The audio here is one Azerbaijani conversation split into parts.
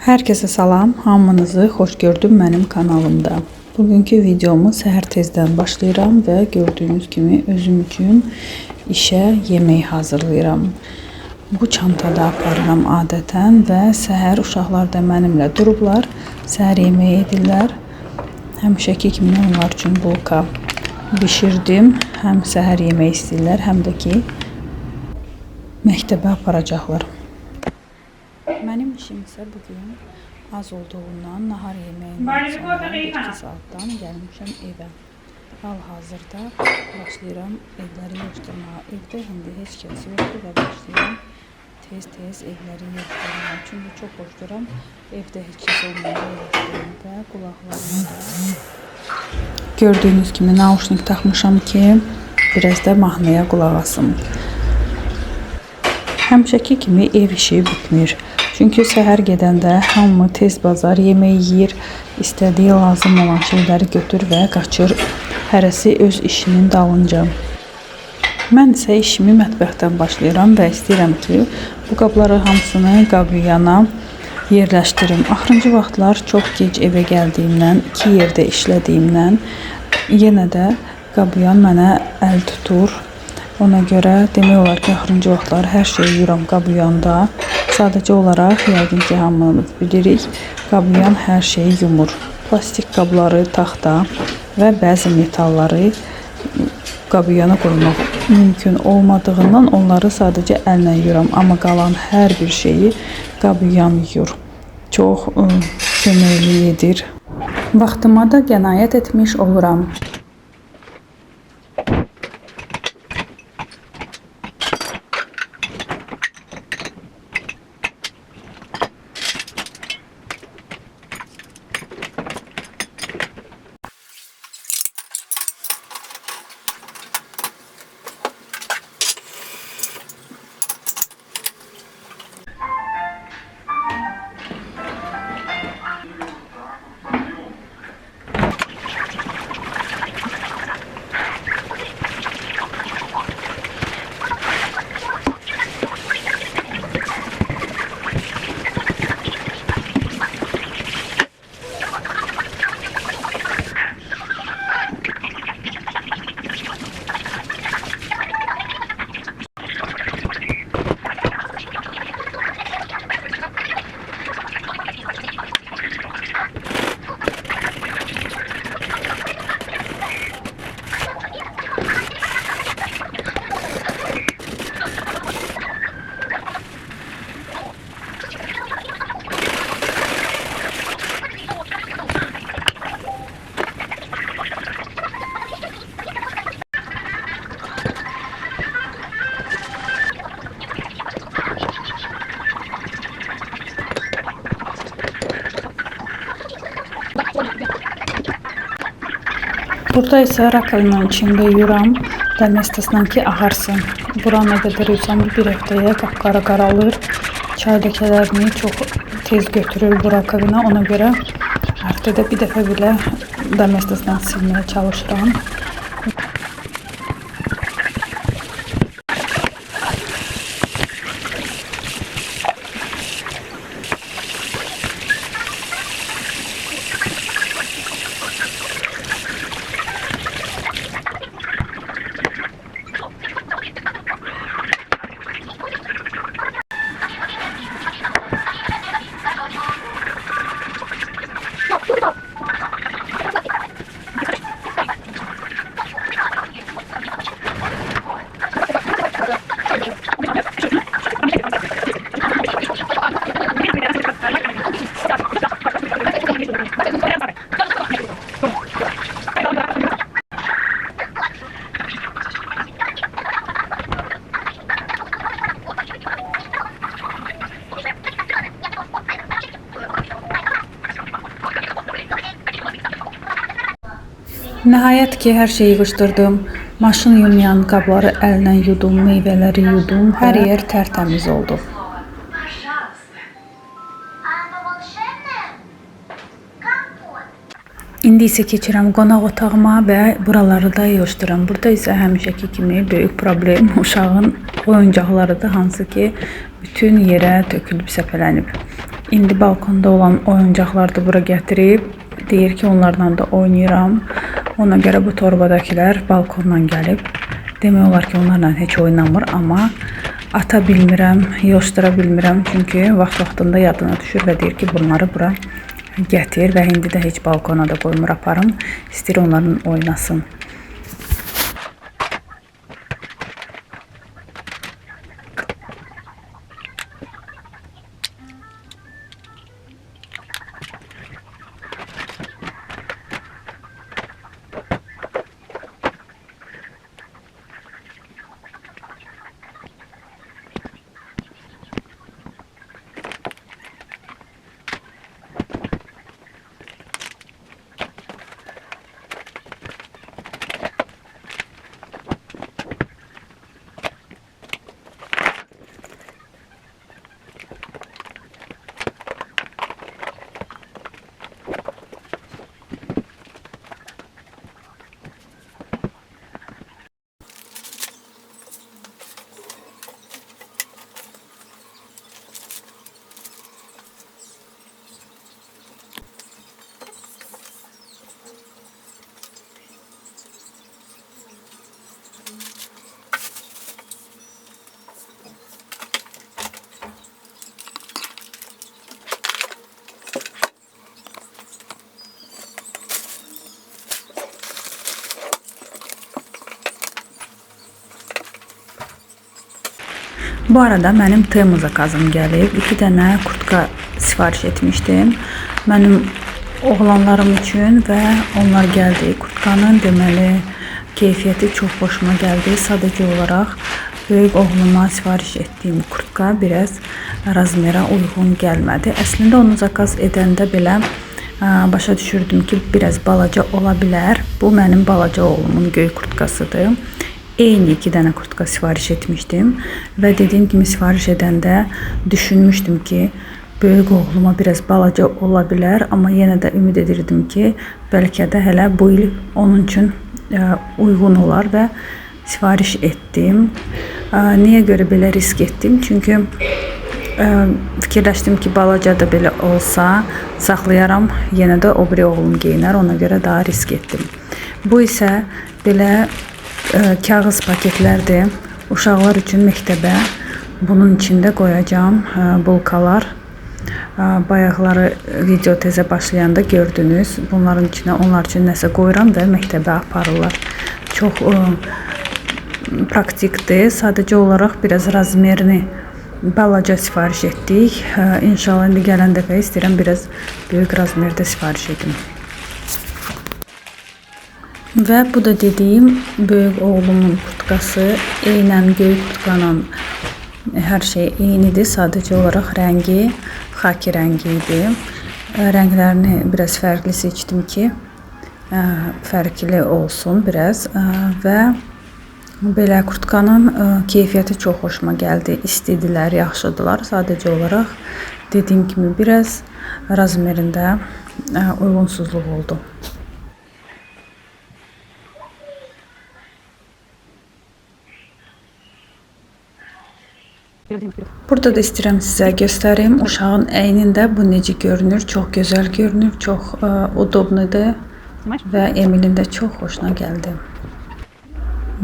Herkese salam, hamınızı xoş gördüm mənim kanalımda. Bugünkü videomu səhər tezdən başlayıram və gördüyünüz kimi özüm üçün işə yemək hazırlayıram. Bu çantada aparıram adətən və səhər uşaqlar da mənimlə durublar, səhər yeməyi edirlər. Həmişəki kimi onlar üçün bulka bişirdim. Həm səhər yemək istəyirlər, həm də ki məktəbə aparacaqlar. Mənim işim isə bugün az olduğundan nahar yeməyindən sonra 2 saatdan gəlmişəm evə. Hal-hazırda başlayıram evləri yığışdırmağa. Evdə indi heç kəs yoxdur və başlayıram tez-tez evləri yığışdırmağa. Çünki çox xoş görürəm evdə heç kəs olmayanda yığışdırıram və qulaqlarımı da gördüyünüz kimi naushnik taxmışam ki, biraz da mahnıya qulaq asım. Həmişəki kimi ev işi bitmir. Çünki səhər gedəndə hamı tez bazar yemək yeyir, istədiyi lazım olan şeyləri götür və qaçır, hərəsi öz işinin dalınca. Mən isə işimi mətbəxdən başlayıram və istəyirəm ki, bu qabları hamısını qabıyana yerləşdirim. Axırıncı vaxtlar çox gec evə gəldiyimdən, 2 yerdə işlədiyimdən yenə də qabıyan mənə əl tutur. Ona görə demək olar ki, axırıncı vaxtlar hər şeyi yuyuram qabıyanda. Sadəcə olaraq, yəqin ki, hamımız bilirik, qabıyan hər şeyi yumur. Plastik qabları, taxta və bəzi metalları qabıyana qoymaq mümkün olmadığından onları sadəcə əllə yuyuram. Amma qalan hər bir şeyi qabıyan yuyur. Çox köməkli edir. Vaxtıma da qənaət etmiş oluram. Burada isə rakovinin içində yuyuram, dəmestasdan ki ağarsın. Bura nə qədər yutsam bir həftəyə qapqara qaralır. Çay ləkələrini çox tez götürür bu rakovina. Ona görə həftədə bir dəfə belə dəmestasdan silməyə çalışıram. Nəhayət ki, hər şeyi yığışdırdım. Maşın yumayan qabları əllə yudum, meyvələri yudum. Hər yer tərtəmiz oldu. İndi isə keçirəm qonaq otağıma və buraları da yığışdırıram. Burada isə həmişəki kimi böyük problem uşağın oyuncaqlarıdır, hansı ki bütün yerə tökülüb səpələnib. İndi balkonda olan oyuncaqları da bura gətirib deyir ki, onlardan da oynayıram. Ona görə bu torbadakilər balkondan gəlib. Demək olar ki, onlarla heç oynamır, amma ata bilmirəm, yığışdıra bilmirəm. Çünki vaxt-vaxtında yadına düşür və deyir ki, bunları bura gətir və indi də heç balkona da qoymur aparım. İstəyir onların oynasın. Bu arada mənim Temu zakazım gəlib. 2 dənə kurtka sifariş etmişdim. Mənim oğlanlarım üçün və onlar gəldi. Kurtkanın deməli keyfiyyəti çox xoşuma gəldi. Sadəcə olaraq böyük oğluma sifariş etdiyim kurtka biraz razmerə uyğun gəlmədi. Əslində onu zakaz edəndə belə başa düşürdüm ki, biraz balaca ola bilər. Bu mənim balaca oğlumun göy kurtkasıdır. Eyni 2 dənə kurtka sifariş etmişdim və dediyim kimi sifariş edəndə düşünmüşdüm ki, böyük oğluma biraz balaca ola bilər, amma yenə də ümid edirdim ki, bəlkə də hələ bu il onun üçün uyğun olar və sifariş etdim. Niyə görə belə risk etdim? Çünki fikirləşdim ki, balaca da belə olsa saxlayaram, yenə də o biri oğlum geyinər, ona görə daha risk etdim. Bu isə belə kağız paketlərdir. Uşaqlar üçün məktəbə bunun içində qoyacağım bulkalar. Bayaqları video tezə başlayanda gördünüz. Bunların içinə onlar üçün nəsə qoyuram və məktəbə aparırlar. Çox praktikdir. Sadəcə olaraq biraz razmerini balaca sifariş etdik. İnşallah indi gələn dəfə istəyirəm biraz böyük razmerdə sifariş edim. Və bu da dediyim böyük oğlumun kurtkası. Eynən göy kurtkanın hər şey eynidir. Sadəcə olaraq rəngi xaki rəngi idi. Rənglərini biraz fərqli seçdim ki, fərqli olsun biraz və belə kurtkanın keyfiyyəti çox xoşuma gəldi. İstidilər, yaxşıdılar. Sadəcə olaraq dediyim kimi biraz razmerində uyğunsuzluq oldu. Burada da istəyirəm sizə göstərim. Uşağın əynində bu necə görünür. Çox gözəl görünür, çox udobludur və Emilin də çox xoşuna gəldi.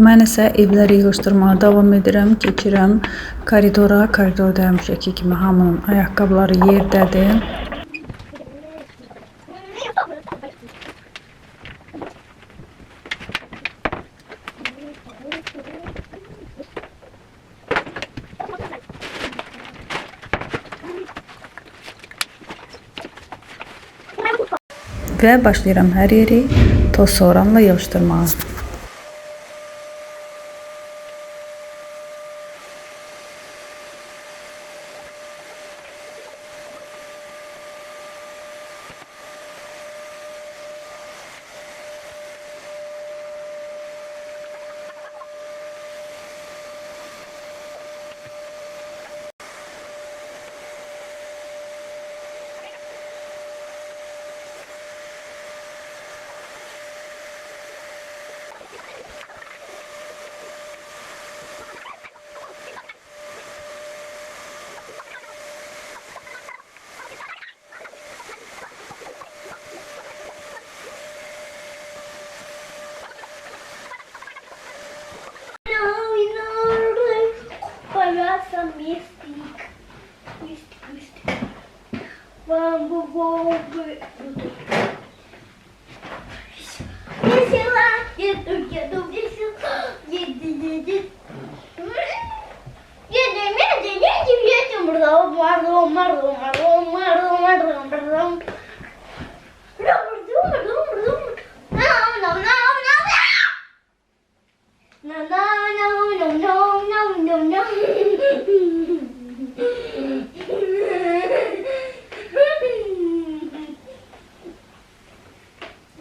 Mən isə evləri yığışdırmağa davam edirəm, keçirəm koridora. Koridorda həmişəki kimi hamının ayaqqabıları yerdədir. Və başlayıram hər yeri toz soğanla yığışdırmağa.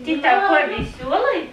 Ты такой веселый?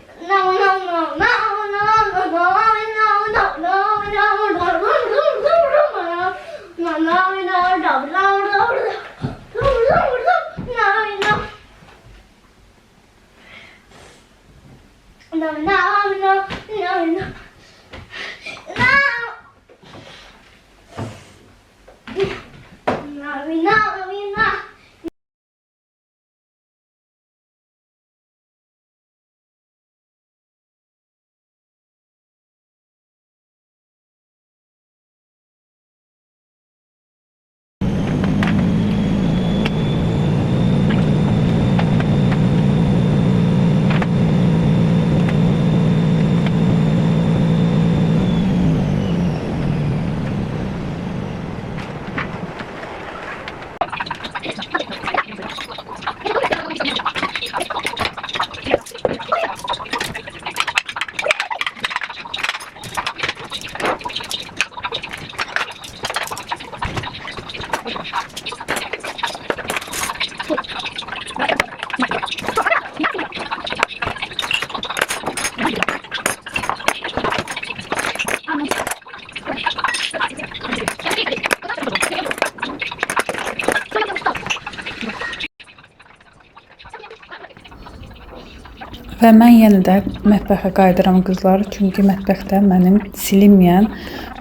Və mən yenə də mətbəxə qayıdıram qızlar, çünki mətbəxdə mənim silinməyən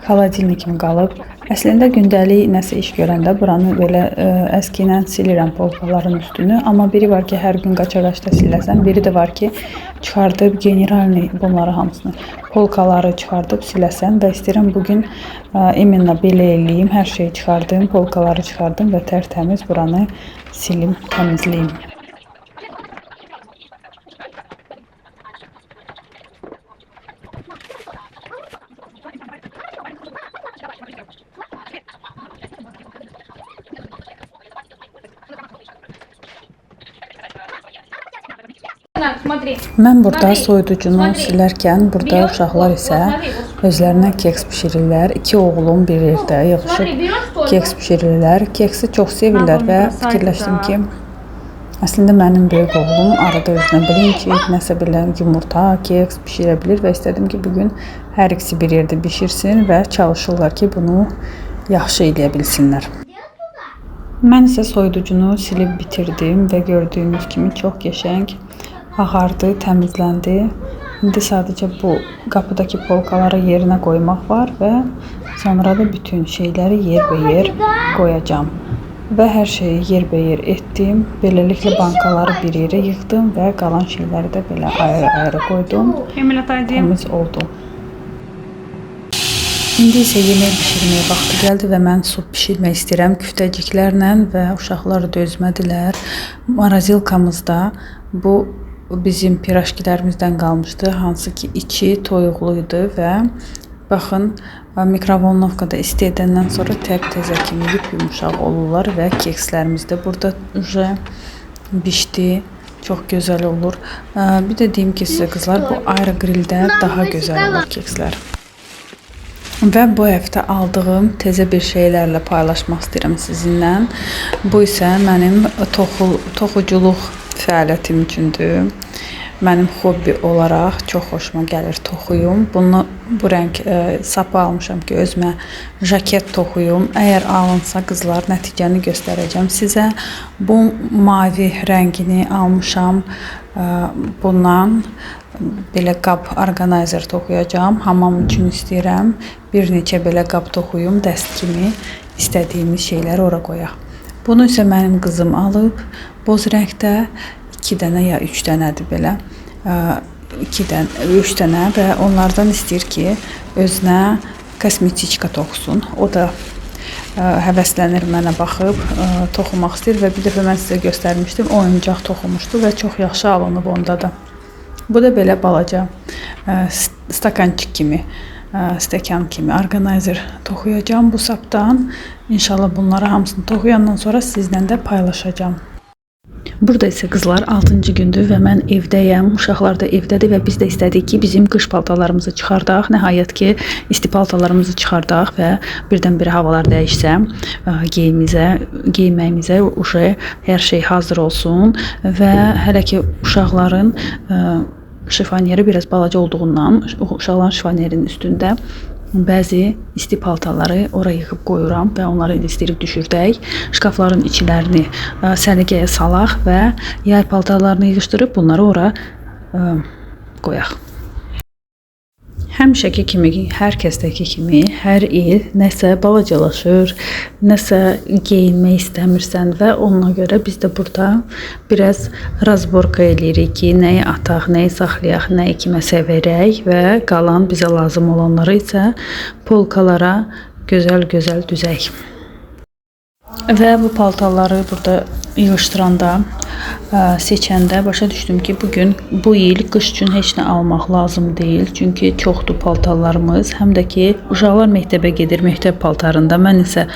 xaladelnikim qalıb. Əslində gündəlik nəsə iş görəndə buranı belə əski ilə silirəm polkaların üstünü, amma biri var ki, hər gün qaça-qaçda siləsən, biri də var ki, çıxardıb generalni bunları hamısını, polkaları çıxardıb siləsən və istəyirəm bugün iminlə belə eləyim, hər şeyi çıxardım, polkaları çıxardım və tərtəmiz buranı silim, təmizləyim. Mən burada soyuducunu silərkən, burada uşaqlar isə özlərinə keks bişirirlər. 2 oğlum bir yerdə yığışıb keks bişirirlər. Keksi çox sevirlər və fikirləşdim ki, əslində mənim böyük oğlum arada özünə blinçik, nəsə belə yumurta, keks bişirə bilir və istədim ki, bugün hər ikisi bir yerdə bişirsin və çalışırlar ki, bunu yaxşı eləyə bilsinlər. Mən isə soyuducunu silib bitirdim və gördüyünüz kimi çox qəşəng ağardı, təmizləndi. İndi sadəcə bu qapıdakı polkaları yerinə qoymaq var və sonra da bütün şeyləri yerbəyer qoyacağam. Və hər şeyi yerbəyer etdim. Beləliklə bankaları bir yerə yığdım və qalan şeyləri də belə ayrı-ayrı qoydum. Təmiz oldu. İndi isə yemək bişirməyə vaxtı gəldi və mən su bişirmək istəyirəm küftəciklərlə və uşaqlar dözmədilər. Marazilkamızda bu bizim pirajkilərimizdən qalmışdı, hansı ki içi toyuqluydu və baxın, mikrovolnovkada isti edəndən sonra təp-təzə kimi yumuşaq olurlar və kekslərimiz də burada bişdi. Çox gözəl olur. Bir də deyim ki sizə qızlar, bu ayrı qrildə daha gözəl olur kekslər. Və bu həftə aldığım təzə bir şeylərlə paylaşmaq istəyirəm sizinlə. Bu isə mənim toxuculuq fəaliyyətim üçündür. Mənim hobbi olaraq çox xoşuma gəlir toxuyum. Bu rəng sapı almışam ki, özümə jaket toxuyum. Əgər alınsa qızlar, nəticəni göstərəcəm sizə. Bu mavi rəngini almışam. Bundan belə qab orqanayzer toxuyacağam. Hamam üçün istəyirəm. Bir neçə belə qab toxuyum, dəst kimi istədiyimiz şeyləri ora qoyaq. Bunu isə mənim qızım alıb. Boz rəngdə 2 dənə ya 3 dənədir belə. 3 dənə və onlardan istəyir ki, özünə kosmetiçka toxusun. O da həvəslənir mənə baxıb, toxumaq istəyir və bir dəfə mən sizə göstərmişdim, oyuncaq toxumuşdu və çox yaxşı alınıb onda da. Bu da belə balaca stakançıq kimi, stəkan kimi orqanayzer toxuyacağam bu sapdan. İnşallah bunları hamısını toxuyandan sonra sizlə də paylaşacağam. Burada isə qızlar 6-cı gündür və mən evdəyəm. Uşaqlar da evdədir və biz də istədik ki, bizim qış paltarlarımızı çıxardaq. Nəhayət ki, isti paltarlarımızı çıxardaq və birdən-birə havalar dəyişsə, geyinməyimizə hər şey hazır olsun və hələ ki uşaqların şifonyeri biraz balaca olduğundan uşaqların şifonyerinin üstündə bəzi isti paltarları ora yığıb qoyuram və onları istəyirib düşürdək. Şkafların içlərini səliqəyə salaq və yay paltarlarını yığışdırıb bunları ora qoyaq. Həmişəki kimi, hər kəsdəki kimi, hər il nəsə balacalaşır, nəsə geyinmək istəmirsən və ona görə biz də burada biraz razborka eləyirik ki, nəyi ataq, nəyi saxlayaq, nəyi kiməsə verək və qalan bizə lazım olanları isə polkalara gözəl-gözəl düzək. Və bu paltarları burada yığışdıranda, seçəndə başa düşdüm ki, bu il qış üçün heç nə almaq lazım deyil. Çünki çoxdur paltarlarımız. Həm də ki, uşaqlar məktəbə gedir, məktəb paltarında. Mən isə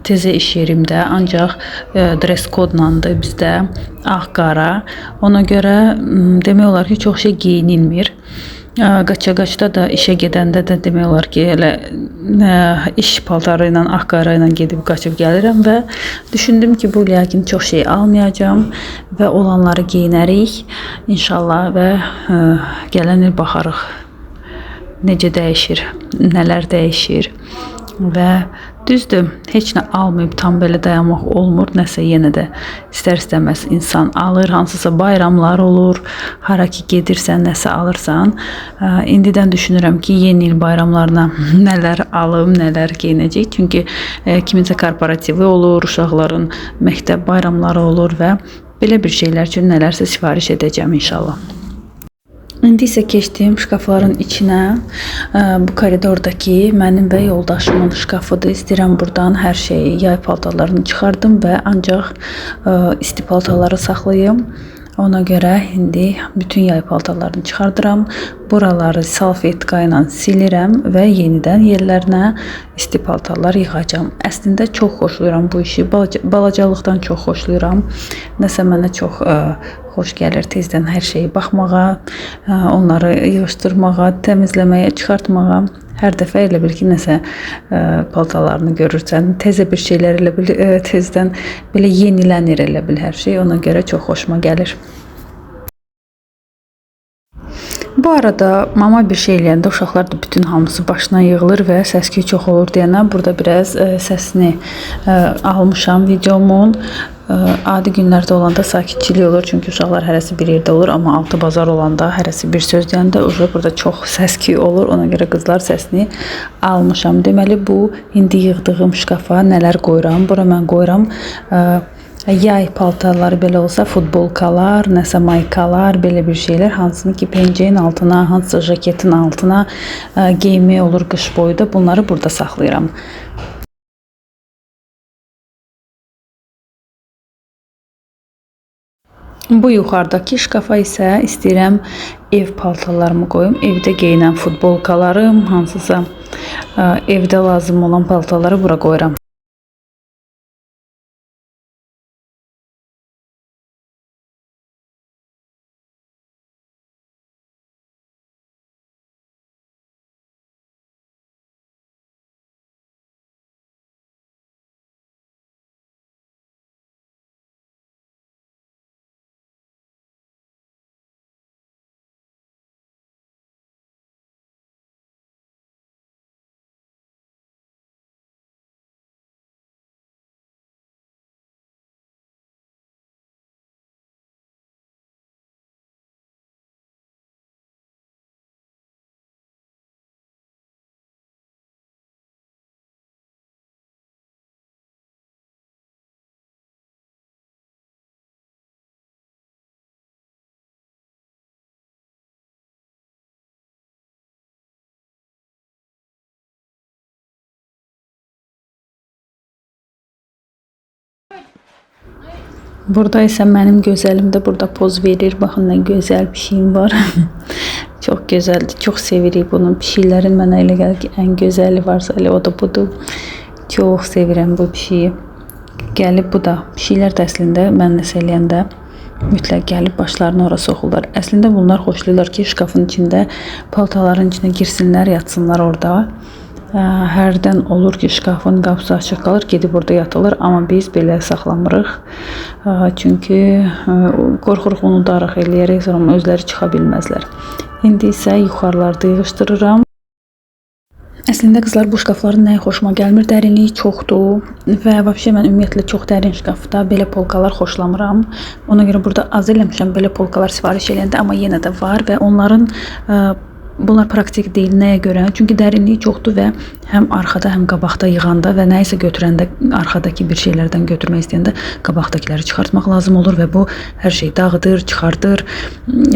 tezə iş yerimdə, ancaq dress kodlandır bizdə, ağ-qara. Ona görə demək olar ki, çox şey geyinilmir. Qaça-qaçda da işə gedəndə də demək olar ki, elə iş paltarı ilə, ağ-qara ilə gedib qaçıb gəlirəm və düşündüm ki, bu yəqin çox şey almayacağam və olanları geyinərik inşallah və gələn il baxarıq necə dəyişir, nələr dəyişir və düzdür, heç nə almayıb tam belə dayanmaq olmur. Nəsə yenə də istər-istəməz insan alır, hansısa bayramlar olur, hara ki gedirsən, nəsə alırsan. İndidən düşünürəm ki, yeni il bayramlarına nələr alım, nələr geyinəcək. Çünki kiminsə korporativi olur, uşaqların məktəb bayramları olur və belə bir şeylər üçün nələrsə sifariş edəcəm inşallah. İndi isə keçdim şkafların içinə. Bu koridordakı mənim və yoldaşımın şkafıdır. İstəyirəm buradan hər şeyi, yay paltarlarını çıxardım və ancaq isti paltarları saxlayım. Ona görə indi bütün yay paltarlarını çıxardıram. Buraları salfetka ilə silirəm və yenidən yerlərinə isti paltarlar yığacağam. Əslində çox xoşlayıram bu işi. Balacalıqdan çox xoşlayıram. Nəsə mənə çox xoş gəlir tezdən hər şeyi baxmağa, onları yığışdırmağa, təmizləməyə, çıxartmağa. Hər dəfə elə bil ki, nəsə paltarlarını görürsən, təzə bir şeylər elə bil tezdən belə yenilənir elə bil hər şey. Ona görə çox xoşuma gəlir. Bu arada mama bir şey eləyəndə uşaqlar da bütün hamısı başına yığılır və səs-küy çox olur deyənə burada biraz səsini almışam videomun. Adi günlərdə olanda sakitçilik olur, çünki uşaqlar hərəsi bir yerdə olur, amma altı bazar olanda hərəsi bir söz deyəndə burada çox səs-küy olur. Ona görə qızlar səsini almışam. Deməli bu indi yığdığım şkafa nələr qoyuram? Bura mən qoyuram yay paltarları, belə olsa futbolkalar, nəsə maykalar, belə bir şeylər, hansını ki pencəyin altına, hansısa jaketin altına geyinmək olur qış boyu da, bunları burada saxlayıram. Bu yuxarıdakı şkafa isə istəyirəm ev paltarlarımı qoyum. Evdə geyinən futbolkalarım, hansısa evdə lazım olan paltarları bura qoyuram. Burada isə mənim gözəlim də burada poz verir. Baxın nə gözəl pişiyim var. Çox gözəldir. Çox sevirik bunu. Pişiklərin mənə elə gəlir ki, ən gözəli varsa elə o da budur. Çox sevirəm bu pişiyi. Gəlib bu da. Pişiklər də əslində mən nəsə eləyəndə mütləq gəlib başlarını ora soxurlar. Əslində bunlar xoşlayırlar ki, şkafın içində, paltaların içinə girsinlər, yatsınlar orada. Hərdən olur ki, şkafın qapısı açıq qalır, gedib orada yatılır, amma biz belə saxlamırıq. Çünki qorxuruq, unudarıq, eləyərək, sonra özləri çıxa bilməzlər. İndi isə yuxarılarda yığışdırıram. Əslində qızlar, bu şkafların nəyi xoşuma gəlmir? Dərinliyi çoxdur və vəbşə mən ümumiyyətlə çox dərin şkafda belə polkalar xoşlamıram. Ona görə burada az eləmişəm belə polkalar sifariş eləyəndə, amma yenə də var və onların bunlar praktik deyil. Nəyə görə? Çünki dərinliyi çoxdur və həm arxada, həm qabaqda yığanda və nəyisə götürəndə, arxadakı bir şeylərdən götürmək istəyəndə qabaqdakiləri çıxartmaq lazım olur və bu hər şey dağıdır, çıxardır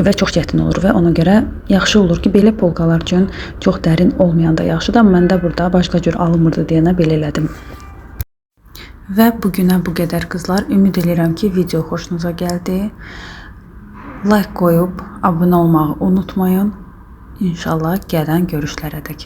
və çox çətin olur və ona görə yaxşı olur ki, belə polkalar üçün çox dərin olmayanda yaxşıdır. Amma məndə burada başqa cür alınmırdı deyənə belə elədim. Və bugünə bu qədər qızlar. Ümid edirəm ki, video xoşunuza gəldi. Like qoyub abunə olmağı unutmayın. İnşallah gələn görüşlərə dək.